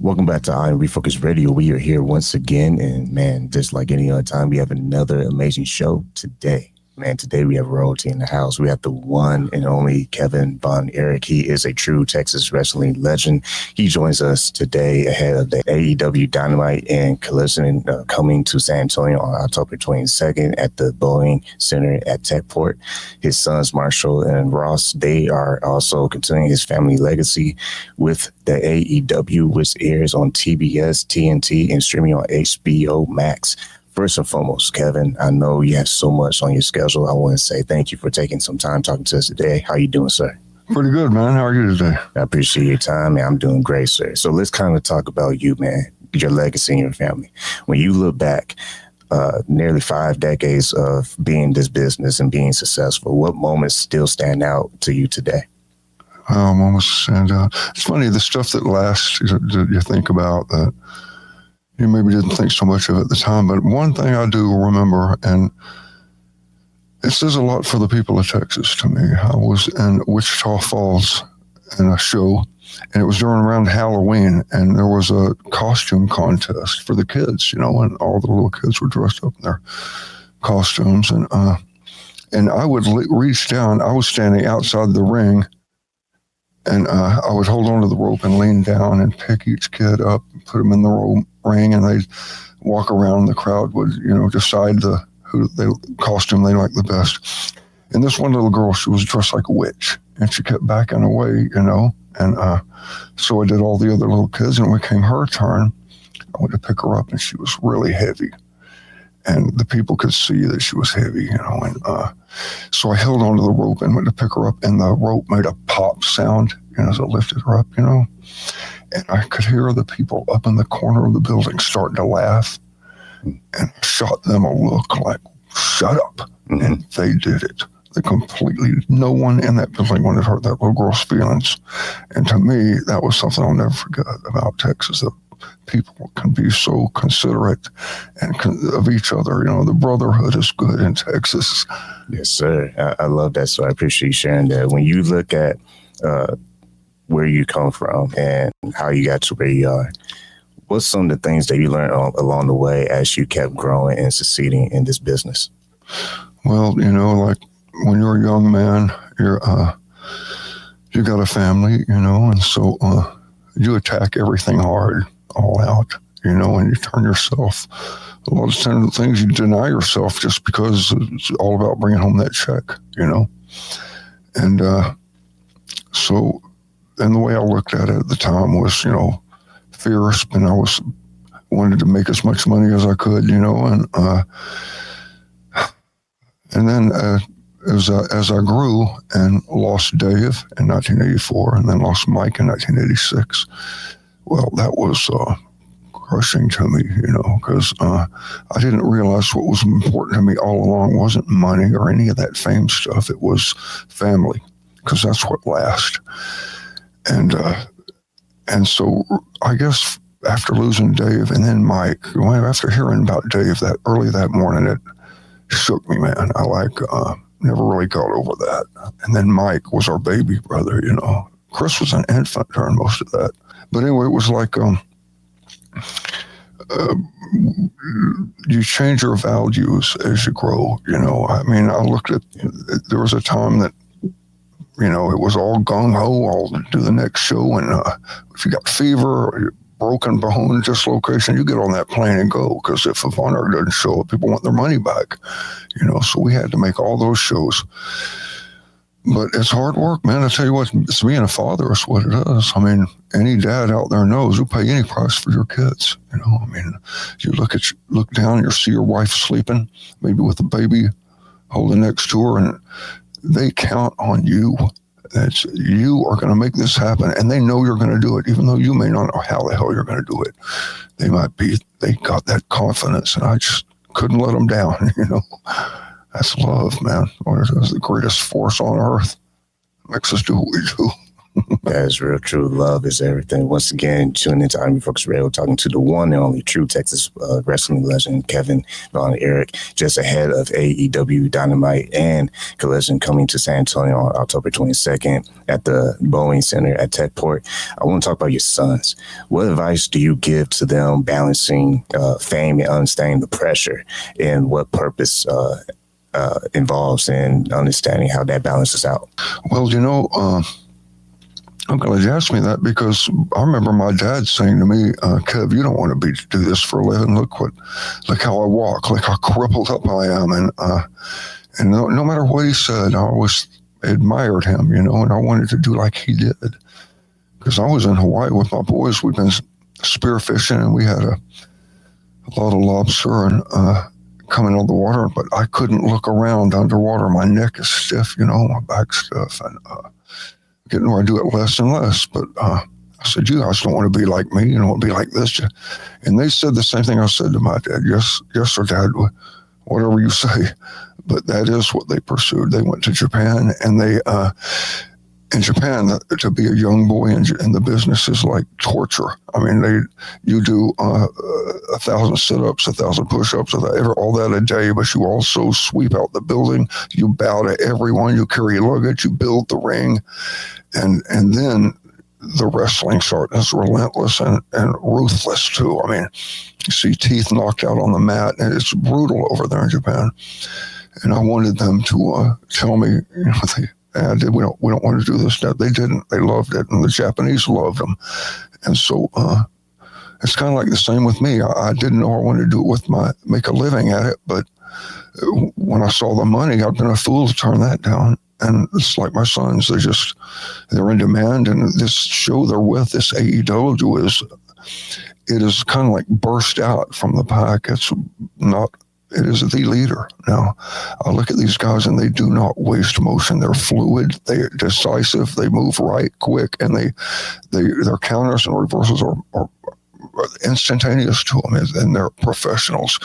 Welcome back to I Refocus Radio. We are here once again, and man, just like any other time, we have another amazing show today. Man, today we have royalty in the house. We have the one and only Kevin Von Erich. He is a true Texas wrestling legend. He joins us today ahead of the AEW Dynamite and Collision coming to San Antonio on October 22nd at the Boeing Center at TechPort. His sons, Marshall and Ross, they are also continuing his family legacy with the AEW, which airs on TBS, TNT, and streaming on HBO Max. First and foremost, Kevin, I know you have so much on your schedule. I want to say thank you for taking some time talking to us today. How are you doing, sir? Pretty good, man. How are you today? I appreciate your time, man. I'm doing great, sir. So let's kind of talk about you, man, your legacy and your family. When you look back, nearly 5 decades of being in this business and being successful, what moments still stand out to you today? Moments stand out. It's funny, the stuff that lasts, you think about that. You maybe didn't think so much of it at the time, but one thing I do remember, and it says a lot for the people of Texas to me. I was in Wichita Falls in a show, and it was during around Halloween, and there was a costume contest for the kids, and all the little kids were dressed up in their costumes, and I would reach down. I was standing outside the ring, and I would hold onto the rope and lean down and pick each kid up and put them in the ring, and they'd walk around. The crowd would, decide the costume they liked the best. And this one little girl, she was dressed like a witch, and she kept backing away, And so I did all the other little kids, and when it came her turn, I went to pick her up, and she was really heavy. And the people could see that she was heavy, and so I held onto the rope and went to pick her up, and the rope made a pop sound, as I lifted her up, and I could hear the people up in the corner of the building starting to laugh, and I shot them a look like, shut up, and they did it. They completely, no one in that building wanted to hurt that little girl's feelings, and to me, that was something I'll never forget about Texas, that people can be so considerate and of each other. The brotherhood is good in Texas. Yes, sir. I love that. So I appreciate you sharing that. When you look at where you come from and how you got to where you are, what's some of the things that you learned along the way as you kept growing and succeeding in this business? Well, like when you're a young man, you got a family, and so you attack everything hard, all out, and you turn yourself. A lot of times things you deny yourself just because it's all about bringing home that check, And so, and the way I looked at it at the time was, fierce, and I wanted to make as much money as I could, and then as I grew and lost Dave in 1984 and then lost Mike in 1986, well, that was crushing to me, because I didn't realize what was important to me all along wasn't money or any of that fame stuff. It was family, because that's what lasts. And so I guess after losing Dave and then Mike, after hearing about Dave that early that morning, it shook me, man. I never really got over that. And then Mike was our baby brother, Chris was an infant during most of that. But anyway, it was like you change your values as you grow, I looked at, there was a time that, it was all gung-ho, I'll do the next show, and if you got fever or broken bone dislocation, you get on that plane and go, because if a Von Erich doesn't show up, people want their money back, so we had to make all those shows. But it's hard work, man. I tell you what, it's being a father is what it is. Any dad out there knows you'll pay any price for your kids. You look down, you see your wife sleeping, maybe with a baby holding next to her, and they count on you. You are going to make this happen, and they know you're going to do it, even though you may not know how the hell you're going to do it. They got that confidence, and I just couldn't let them down, That's love, man. It's the greatest force on earth. Makes us do what we do. That is real true. Love is everything. Once again, tuning into Army Focus Radio, talking to the one and only true Texas wrestling legend, Kevin Von Erich, just ahead of AEW Dynamite and Collision coming to San Antonio on October 22nd at the Boeing Center at TechPort. I want to talk about your sons. What advice do you give to them balancing fame and understanding the pressure, and what purpose involves in understanding how that balances out? Well, I'm glad you asked me that, because I remember my dad saying to me, Kev, you don't want to do this for a living. Look how I walk, look how crippled up I am. And no matter what he said, I always admired him, and I wanted to do like he did. Because I was in Hawaii with my boys. We'd been spearfishing, and we had a lot of lobster and coming out of the water, but I couldn't look around underwater. My neck is stiff, my back's stiff, and getting where I do it less and less. But I said, you guys don't want to be like me. You don't want to be like this. And they said the same thing I said to my dad. Yes, sir, Dad, whatever you say. But that is what they pursued. They went to Japan, and in Japan, to be a young boy in the business is like torture. I mean, you do 1,000 sit-ups, 1,000 push-ups, all that a day, but you also sweep out the building. You bow to everyone. You carry luggage. You build the ring. And then the wrestling starts. It's relentless and ruthless, too. I mean, you see teeth knocked out on the mat, and it's brutal over there in Japan. And I wanted them to tell me, we don't want to do this. They didn't. They loved it, and the Japanese loved them. And so it's kind of like the same with me. I didn't know I wanted to do it make a living at it, but when I saw the money, I've been a fool to turn that down. And it's like my sons, they're in demand, and this show they're with, this AEW, it is kind of like burst out from the pack. It is the leader. Now, I look at these guys, and they do not waste motion. They're fluid, they're decisive, they move right, quick, and their counters and reversals are instantaneous to them, and they're professionals.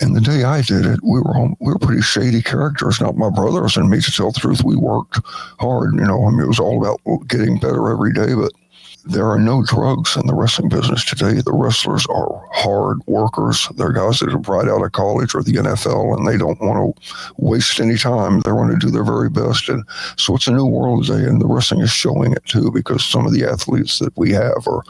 And the day I did it, we were pretty shady characters. Not my brothers and me, to tell the truth. We worked hard, it was all about getting better every day, but there are no drugs in the wrestling business today. The wrestlers are hard workers. They're guys that are right out of college or the NFL, and they don't want to waste any time. They want to do their very best. And so it's a new world today, and the wrestling is showing it too, because some of the athletes that we have are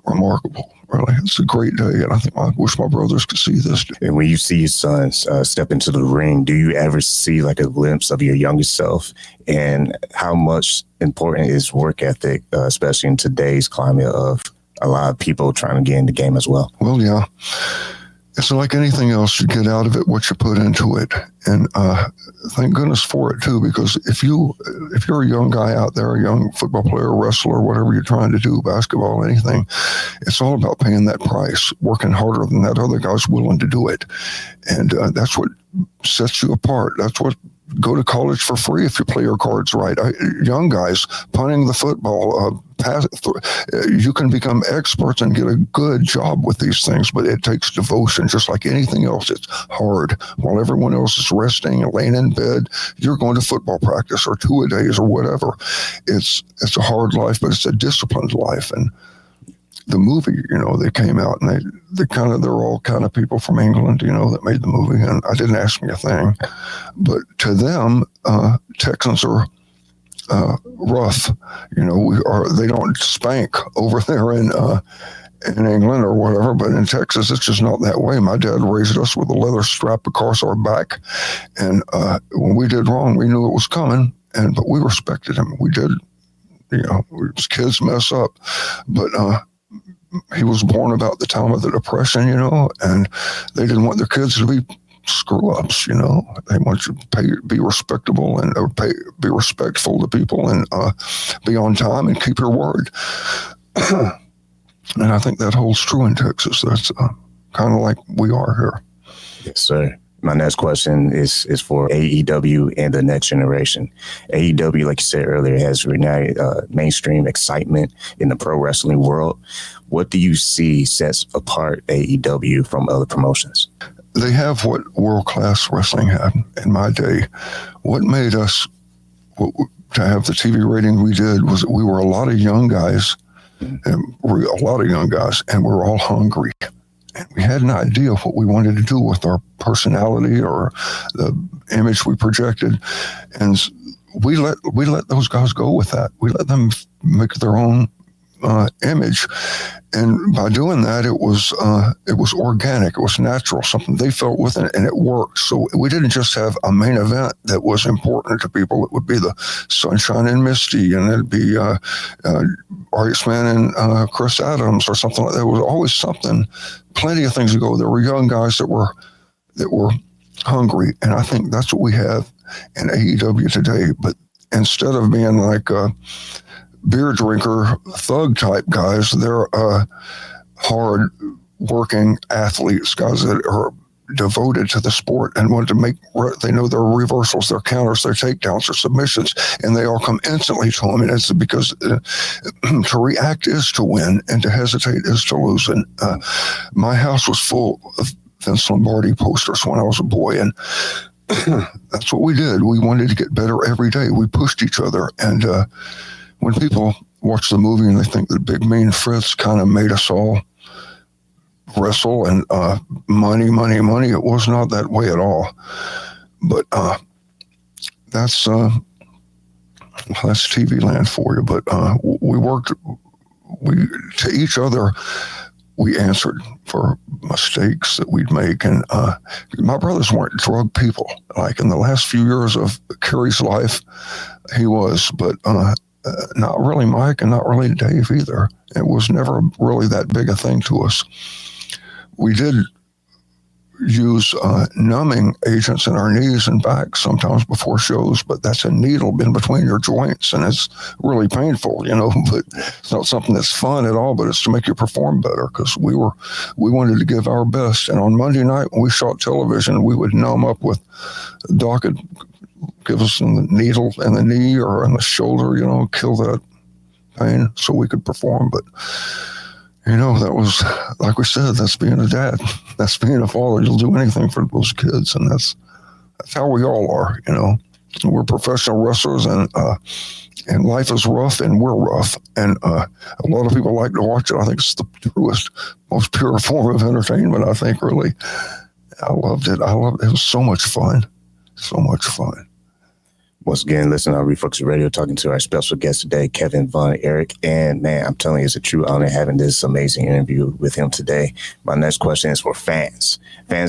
remarkable. Really, it's a great day, and I wish my brothers could see this. And when you see your sons step into the ring, do you ever see like a glimpse of your younger self, and how much important is work ethic, especially in today's climate of a lot of people trying to get in the game as well? Well, yeah. It's like anything else, you get out of it what you put into it. And thank goodness for it, too, because if you're a young guy out there, a young football player, wrestler, whatever you're trying to do, basketball, anything, it's all about paying that price, working harder than that other guy's willing to do it. And that's what sets you apart. That's what go to college for free if you play your cards right. Young guys punting the football, you can become experts and get a good job with these things, but it takes devotion, just like anything else. It's hard. While everyone else is resting and laying in bed, you're going to football practice or 2 a days or whatever. It's a hard life, but it's a disciplined life. And the movie, they came out, and they're all kind of people from England, that made the movie, and I didn't ask me a thing. But to them, Texans are rough. They don't spank over there in England or whatever, but in Texas, it's just not that way. My dad raised us with a leather strap across our back, and when we did wrong, we knew it was coming, but we respected him. We did, kids mess up, but he was born about the time of the Depression, and they didn't want their kids to be screw-ups, They want you to be respectable and be respectful to people, and be on time and keep your word. And I think that holds true in Texas. That's kind of like we are here. Yes, sir. My next question is for AEW and the next generation. AEW, like you said earlier, has reignited mainstream excitement in the pro wrestling world. What do you see sets apart AEW from other promotions? They have what world-class wrestling had in my day. What made us, to have the TV rating we did was that we were a lot of young guys, and we were all hungry. And we had an idea of what we wanted to do with our personality or the image we projected. And we let those guys go with that. We let them make their own image. And by doing that, it was organic, it was natural, something they felt with it, and it worked. So we didn't just have a main event that was important to people. It would be the Sunshine and Misty, and it'd be Iceman and Chris Adams or something like that. It was always something, plenty of things to go. There were young guys that were hungry, and I think that's what we have in AEW today. But instead of being like beer drinker, thug type guys, they're hard working athletes, guys that are devoted to the sport and want to they know their reversals, their counters, their takedowns, their submissions, and they all come instantly to them. And it's because to react is to win, and to hesitate is to lose. And my house was full of Vince Lombardi posters when I was a boy, and that's what we did. We wanted to get better every day. We pushed each other. And when people watch the movie and they think that Big Mean Fritz kind of made us all wrestle and money, it was not that way at all. But that's TV land for you. But to each other, we answered for mistakes that we'd make. And my brothers weren't drug people. Like in the last few years of Kerry's life, he was, but not really Mike, and not really Dave either. It was never really that big a thing to us. We did use numbing agents in our knees and back sometimes before shows, but that's a needle in between your joints, and it's really painful, but it's not something that's fun at all, but it's to make you perform better, because we wanted to give our best. And on Monday night when we shot television, we would numb up with Doc would give us the needle in the knee or in the shoulder, kill that pain so we could perform. But that was, like we said, that's being a dad. That's being a father. You'll do anything for those kids, and that's how we all are. We're professional wrestlers, and life is rough, and we're rough. And a lot of people like to watch it. I think it's the truest, most pure form of entertainment. I think, really, I loved it. It was so much fun, so much fun. Once again, listen on Refocus Radio, talking to our special guest today, Kevin Von Erich. And man, I'm telling you, it's a true honor having this amazing interview with him today. My next question is for fans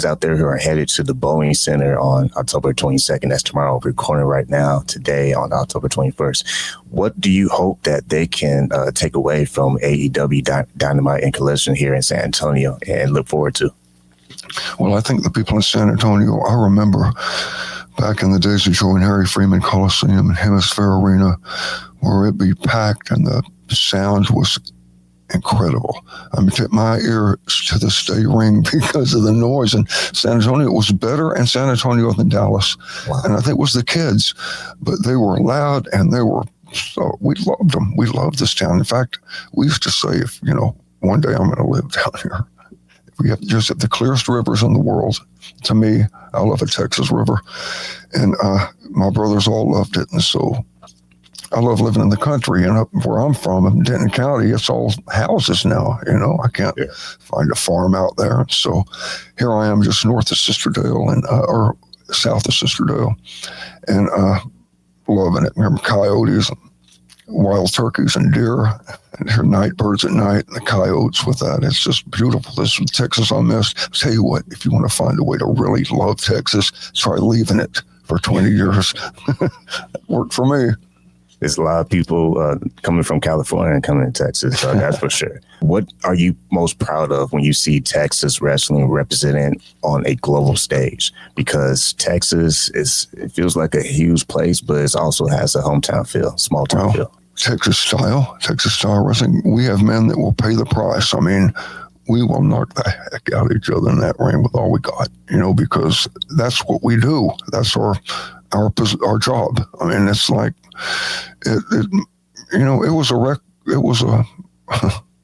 out there who are headed to the Boeing Center on October 22nd. That's tomorrow. We're recording right now, today on October 21st. What do you hope that they can take away from AEW Dynamite and Collision here in San Antonio and look forward to? Well, I think the people in San Antonio, I remember back in the days of Joe and Harry Freeman Coliseum and Hemisphere Arena, where it'd be packed and the sound was incredible. I mean, my ears to this day ring because of the noise. And San Antonio was better in San Antonio than Dallas. Wow. And I think it was the kids, but they were loud, and we loved them. We loved this town. In fact, we used to say, if, one day I'm going to live down here, we have just the clearest rivers in the world. To me, I love a Texas river, and my brothers all loved it. And so I love living in the country. And up where I'm from, in Denton County, it's all houses now. I can't find a farm out there. So here I am, just north of Sisterdale or south of Sisterdale, and loving it. Remember coyotes, and wild turkeys, and deer, and hear night birds at night, and the coyotes with that. It's just beautiful. This is Texas I missed. I'll tell you what, if you want to find a way to really love Texas, try leaving it for 20 years. It worked for me. There's a lot of people coming from California and coming to Texas, so that's for sure. What are you most proud of when you see Texas wrestling represented on a global stage? Because Texas it feels like a huge place, but it also has a hometown feel, small town feel. Texas style wrestling. We have men that will pay the price. I mean, we will knock the heck out of each other in that ring with all we got, because that's what we do. That's our job. I mean, it's like it was a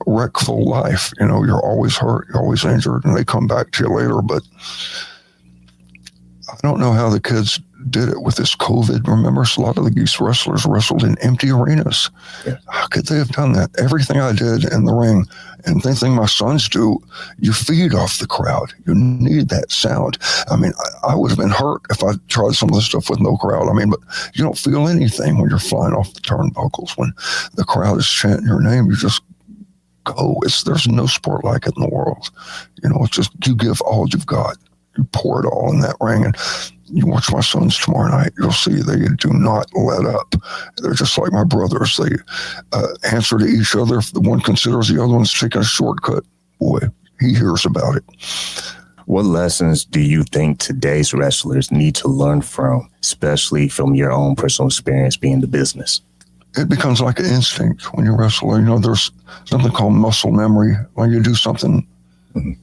wreckful life. You're always hurt, you're always injured, and they come back to you later. But I don't know how the kids did it with this COVID. Remember, a lot of these wrestlers wrestled in empty arenas. Yeah. How could they have done that? Everything I did in the ring, and the thing my sons do, you feed off the crowd. You need that sound. I mean, I would have been hurt if I tried some of this stuff with no crowd. I mean, but you don't feel anything when you're flying off the turnbuckles. When the crowd is chanting your name, you just go. There's no sport like it in the world. You know, it's just you give all you've got. You pour it all in that ring, and you watch my sons tomorrow night, you'll see they do not let up. They're just like my brothers. They answer to each other. If the one considers the other one's taking a shortcut, boy, he hears about it. What lessons do you think today's wrestlers need to learn from, especially from your own personal experience being in the business? It becomes like an instinct when you wrestle. You know, there's something called muscle memory. When you do something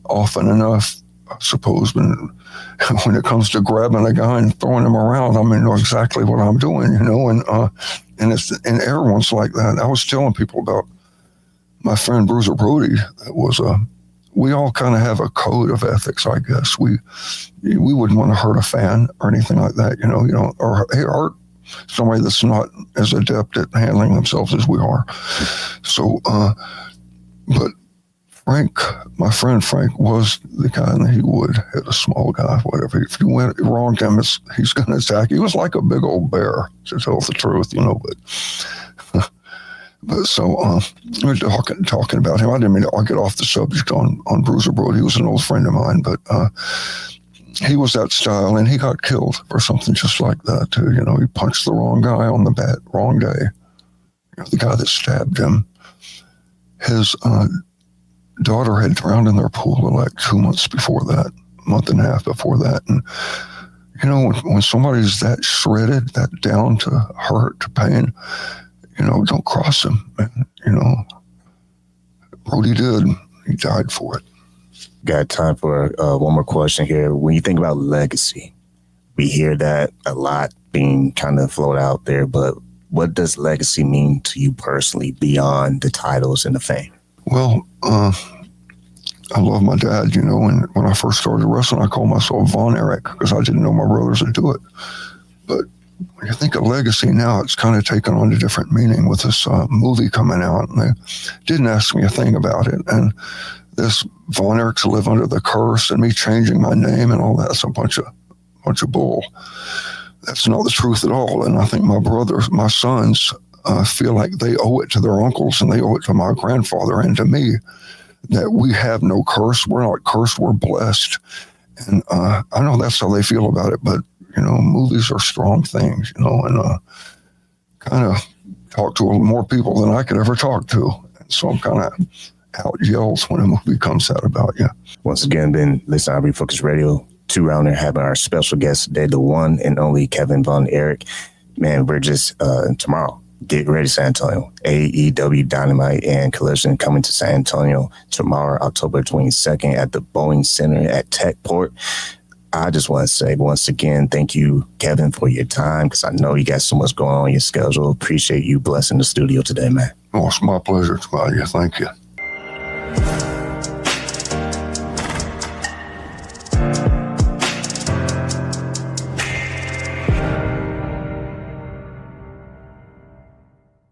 often enough, I suppose, when it comes to grabbing a guy and throwing him around, I mean, know exactly what I'm doing, you know, and everyone's like that. I was telling people about my friend Bruiser Brody. That was we all kind of have a code of ethics, I guess. We wouldn't want to hurt a fan or anything like that, you know, or hurt somebody that's not as adept at handling themselves as we are. So, but Frank, my friend Frank, was the guy that he would hit a small guy, whatever. If you went wrong to him, he's going to attack. He was like a big old bear, to tell the truth, you know. But so we're talking about him. I didn't mean I'll get off the subject on Bruiser Brody. He was an old friend of mine, but he was that style, and he got killed for something just like that too. You know, he punched the wrong guy on the wrong day. You know, the guy that stabbed him, his daughter had drowned in their pool like 2 months before that, a month and a half before that. And, you know, when somebody's that shredded, that down to hurt, to pain, you know, don't cross him. And, you know, Brody did. He died for it. Got time for one more question here. When you think about legacy, we hear that a lot being kind of floated out there, but what does legacy mean to you personally beyond the titles and the fame? Well, I love my dad, you know, and when I first started wrestling, I called myself Von Erich because I didn't know my brothers would do it. But when you think of legacy now, it's kind of taken on a different meaning with this movie coming out, and they didn't ask me a thing about it. And this Von Erich to live under the curse and me changing my name and all that's a bunch of bull. That's not the truth at all. And I think my sons feel like they owe it to their uncles and they owe it to my grandfather and to me that we have no curse. We're not cursed. We're blessed. And I know that's how they feel about it, but, you know, movies are strong things, you know, and kind of talk to more people than I could ever talk to. And so I'm kind of out yells when a movie comes out about you. Once again, been listening to Refocus Radio, 2-rounder, having our special guest today, the one and only Kevin Von Erich. Man, we're just tomorrow. Get ready, San Antonio. AEW Dynamite and Collision coming to San Antonio tomorrow, October 22nd at the Boeing Center at TechPort. I just want to say once again, thank you, Kevin, for your time, because I know you got so much going on in your schedule. Appreciate you blessing the studio today, man. Oh, it's my pleasure. Thank you.